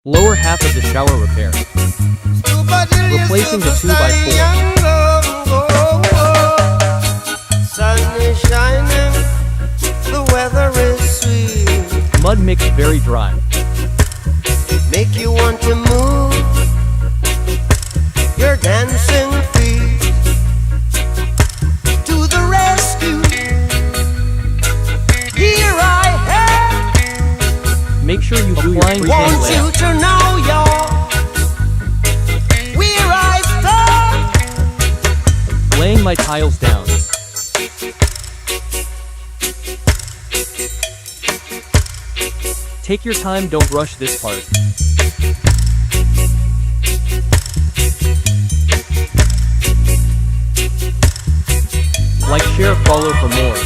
Lower half of the shower repair. Replacing the 2x4. Sun is shining, the weather is sweet. Mud mix very dry. Make you want to move your dancing feet. To the rescue, here I am. Make sure you do your pre-game Want you layout. to know you're where I start. Laying my tiles down. Take your time, don't rush this part. Like, share, follow for more.